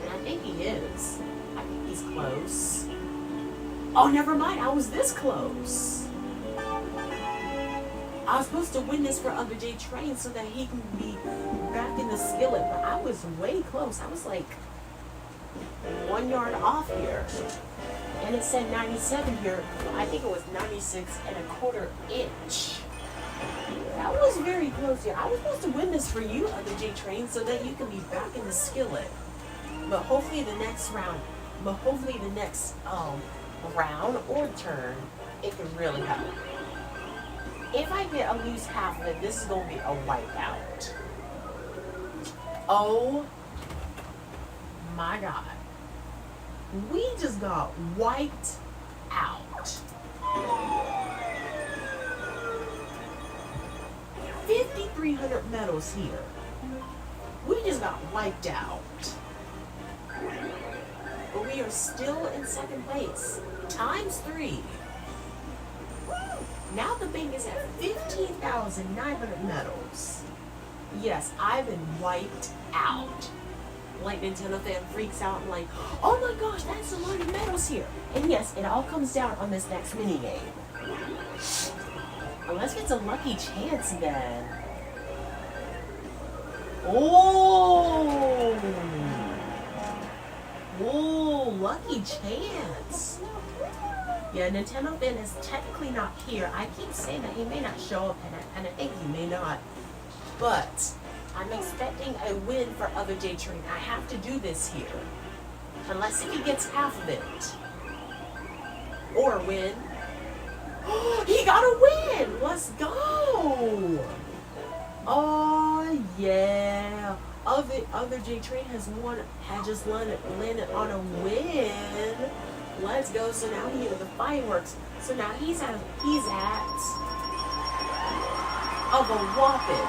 And I think he is. I think he's close. Oh, never mind. I was this close. I was supposed to win this for other J Train so that he can be back in the skillet, but I was way close. I was like 1 yard off here. And it said 97 here. I think it was 96.25 inch. That was very close here. I was supposed to win this for you, other J Train, so that you can be back in the skillet. But hopefully the next round, round or turn, it can really help. If I get at least half of it, this is going to be a wipeout. Oh my God. We just got wiped out. 5,300 medals here. We just got wiped out. But we are still in second place. ×3. Now the bank is at 15,900 medals. Yes, I've been wiped out. Like Nintendo fan freaks out and like, oh my gosh, that's a lot of medals here. And yes, it all comes down on this next mini game. Unless it's a lucky chance then. Oh! Oh, lucky chance. Yeah, Nintendo fan is technically not here. I keep saying that he may not show up, and I think he may not. But I'm expecting a win for other J Train. I have to do this here. Unless if he gets half of it. Or win. He got a win! Let's go! Oh yeah. Other J Train had just landed on a win. Let's go. So now he has the fireworks. So now he's at of a whopping.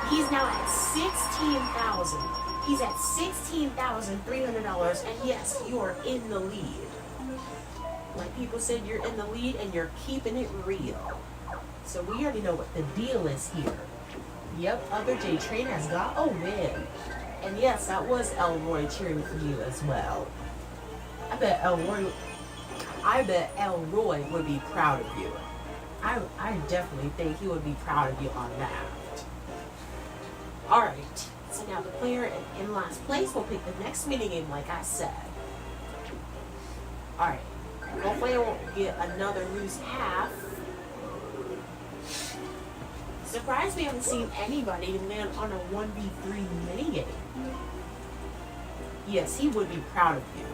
He's now at 16,000. He's at $16,300, and yes, you are in the lead. Like people said, you're in the lead and you're keeping it real. So we already know what the deal is here. Yep, other J Train has got a win. And yes, that was Elroy cheering for you as well. I bet Elroy would be proud of you. I definitely think he would be proud of you on that. Alright, so now the player in last place will pick the next minigame like I said. Alright, hopefully I won't get another loose half. Surprised we haven't seen anybody land on a 1v3 minigame. Yes, he would be proud of you.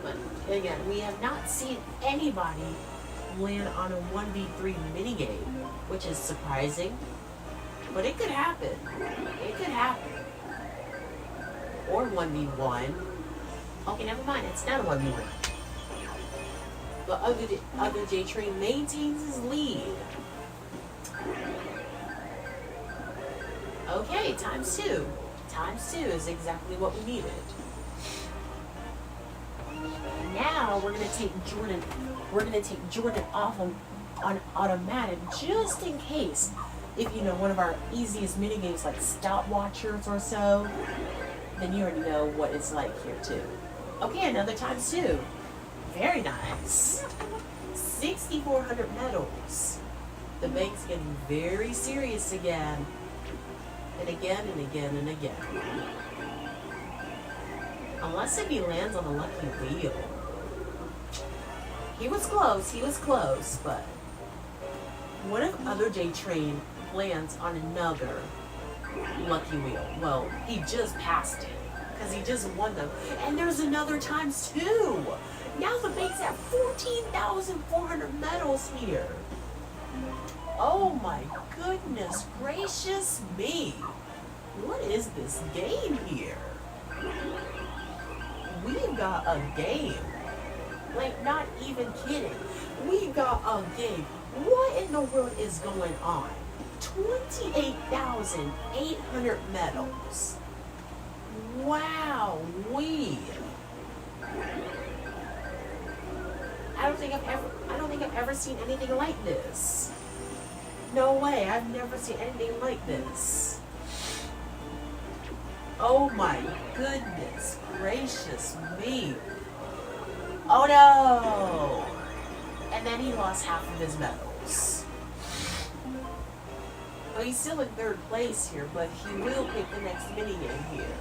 But again, we have not seen anybody land on a 1v3 minigame, which is surprising. But it could happen. It could happen. Or 1v1. Okay, never mind. It's not a 1v1. But other J Train maintains his lead. Okay, ×2. ×2 is exactly what we needed. Now we're gonna take Jordan. We're gonna take Jordan off on automatic just in case. If you know one of our easiest mini games like stopwatchers or so, then you already know what it's like here too. Okay, another times two. Very nice. 6,400 medals. The bank's getting very serious again. And again and again and again. Unless if he lands on a lucky wheel. He was close, but what if other J Train lands on another lucky wheel? Well, he just passed it, because he just won them. And there's another times two. Now the bank's at 14,400 medals here. Oh my goodness gracious me. What is this game here? We've got a game. Like, not even kidding. We got a game. What in the world is going on? 28,800 medals. Wow, I don't think I've ever seen anything like this. No way, I've never seen anything like this. Oh my goodness gracious me. Oh no! And then he lost half of his medals. Well, he's still in third place here, but he will pick the next minigame here.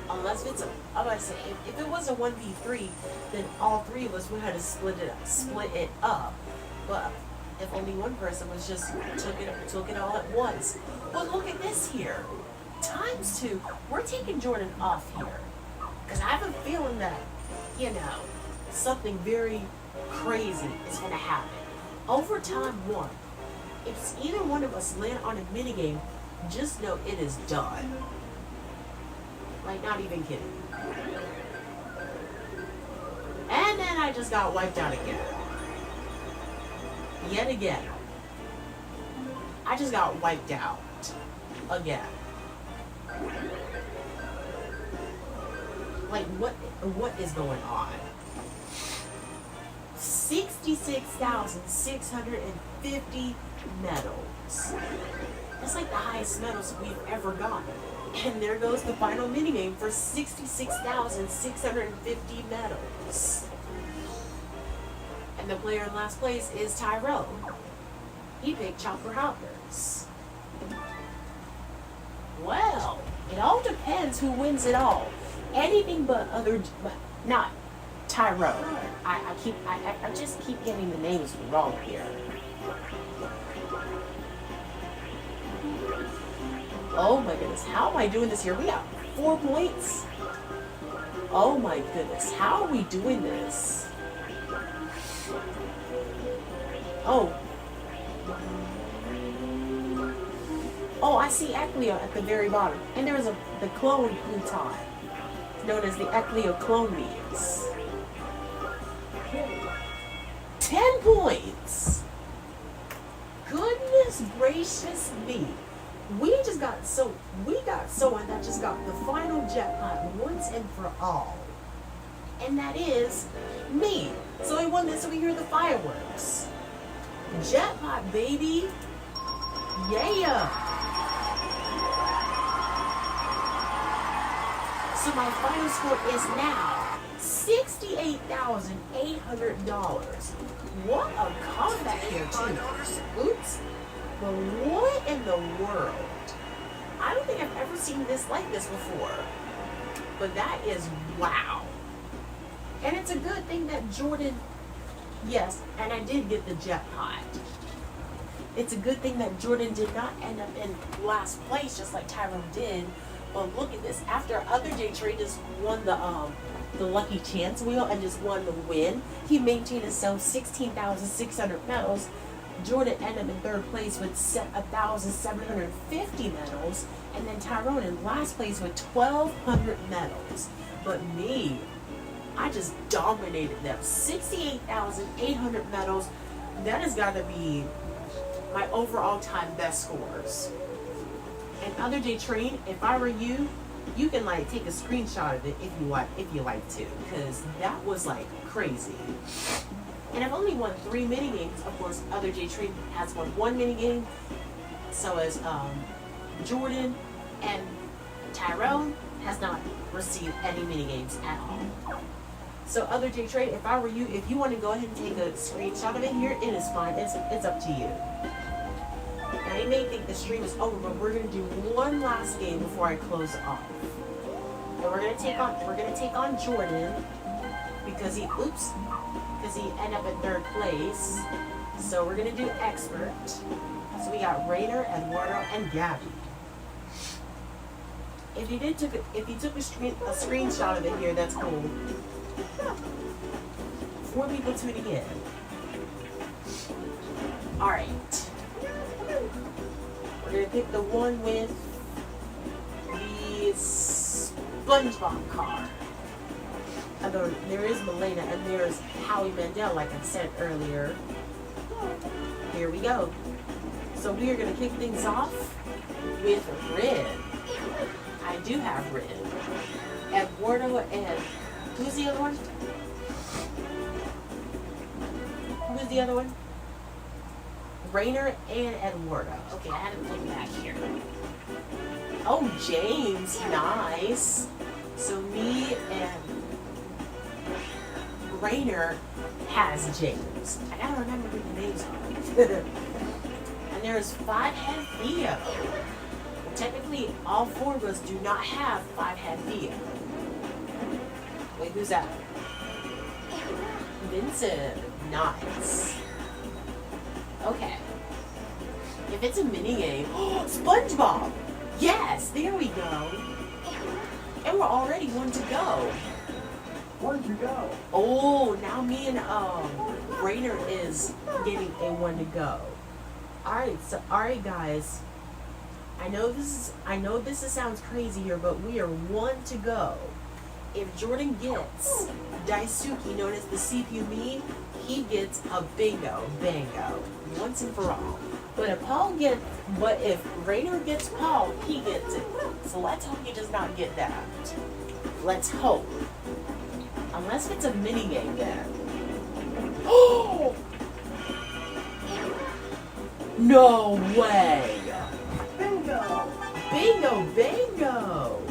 Unless it's I'm gonna say, if it was a 1v3, then all three of us would have to split it up. But if only one person was just took it all at once. But look at this here. Times two. We're taking Jordan off here. Because I have a feeling that, something very crazy is going to happen. Overtime one. If either one of us land on a minigame, just know it is done. Like, not even kidding. And then I just got wiped out again. Yet again. I just got wiped out. Again. Like, what is going on? 66,650 medals. That's like the highest medals we've ever gotten. And there goes the final minigame for 66,650 medals. And the player in last place is Tyrone. He picked Chopper Hoppers. Well, it all depends who wins it all. Anything but not Tyrone. I just keep getting the names wrong here. Oh my goodness, how am I doing this here? We got 4 points. Oh my goodness, how are we doing this? Oh, I see Ecleo at the very bottom. And there's the clone Pluton, known as the Ecleoclonies. 10 points! Goodness gracious me. We got someone that just got the final jackpot once and for all. And that is me. So we won this, so we hear the fireworks. Jackpot, baby. Yeah. So my final score is now $68,800. What a comeback here, too. Oops. But what in the world? I don't think I've ever seen this like this before. But that is wow. And it's a good thing that Jordan, yes, and I did get the jackpot. It's a good thing that Jordan did not end up in last place just like Tyrone did. But look at this. After other J traders won the lucky chance wheel and just won the win, he maintained himself 16,600 medals. Jordan ended up in third place with 1,750 medals, and then Tyrone in last place with 1,200 medals. But me, I just dominated them. 68,800 medals. That has got to be my overall time best scores. And other J Train, if I were you, You can like take a screenshot of it if you like to, because that was like crazy. And I've only won 3 mini games. Of course, other J Train has won 1 mini game. So has Jordan, and Tyrone has not received any mini games at all. So other J Train, if I were you, if you want to go ahead and take a screenshot of it here, it is fine. It's up to you. Now you may think the stream is over, but we're gonna do one last game before I close it off. And we're gonna take on Jordan because he ended up in 3rd place. So we're gonna do expert. So we got Rainer, Eduardo, and Gabby. If you took a screenshot of it here, that's cool. 4 people tuning in. All right. We're gonna pick the one with the SpongeBob car. There is Milena and there's Howie Mandel, like I said earlier. Here we go. So we are gonna kick things off with Red. I do have Red. Eduardo and who's the other one? Who's the other one? Rainer and Eduardo. Okay, I had to look back here. Oh, James, nice. So me and Rainer has James. I gotta remember who the names are. And there's 5-head Theo. Well, technically, all 4 of us do not have 5-head Theo. Wait, who's that? Vincent. Nice. Okay. If it's a mini game, SpongeBob. Yes, there we go. And we're already 1 to go. Where'd you go? Oh, now me and Rainer is getting a 1 to go. Alright guys. I know this sounds crazy here, but we are 1 to go. If Jordan gets Daisuke, known as the CPU meme, he gets a bingo, once and for all. But if Rainer gets Paul, he gets it. So let's hope he does not get that. Let's hope. Unless it's a mini game then. Oh! No way! Bingo! Bingo!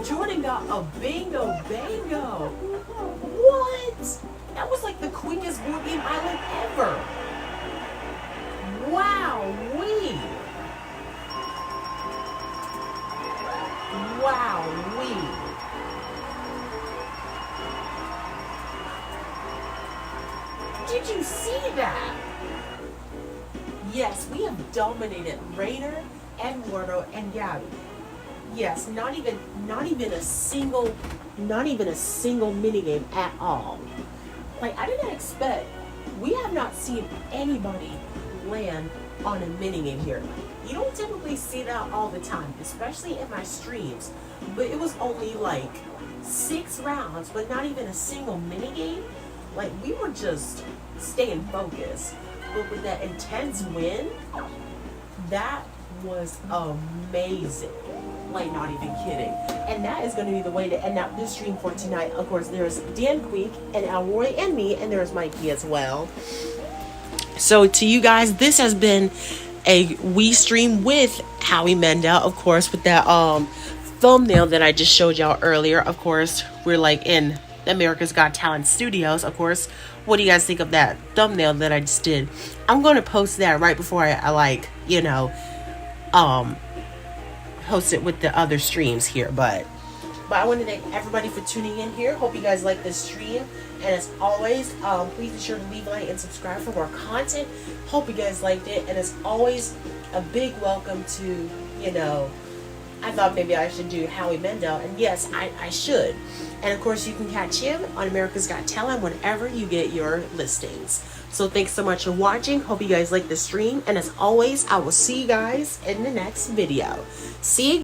Jordan got a bingo! What? That was like the quickest board game island ever. Wow-wee! Did you see that? Yes, we have dominated Rainer, Eduardo, and Gabby. Yes, not even a single minigame at all. Like, I didn't expect. We have not seen anybody land on a minigame here. You don't typically see that all the time, especially in my streams. But it was only like 6 rounds, but not even a single minigame. Like, we were just staying focused. But with that intense win, that was amazing. Like, not even kidding. And that is going to be the way to end out this stream for tonight. Of course, there's Dan Queek and Alroy and me, and there's Mikey as well. So to you guys, this has been a Wii stream with Howie Mandel, of course, with that thumbnail that I just showed y'all earlier. Of course, we're like in America's Got Talent Studios. Of course, what do you guys think of that thumbnail that I just did? I'm going to post that right before I like, host it with the other streams here. But I want to thank everybody for tuning in here. Hope you guys like this stream. And as always, please be sure to leave a like and subscribe for more content. Hope you guys liked it. And as always, a big welcome to, I thought maybe I should do Howie Mandel. And yes, I should. And of course, you can catch him on America's Got Talent whenever you get your listings. So thanks so much for watching. Hope you guys like the stream. And as always, I will see you guys in the next video. See you.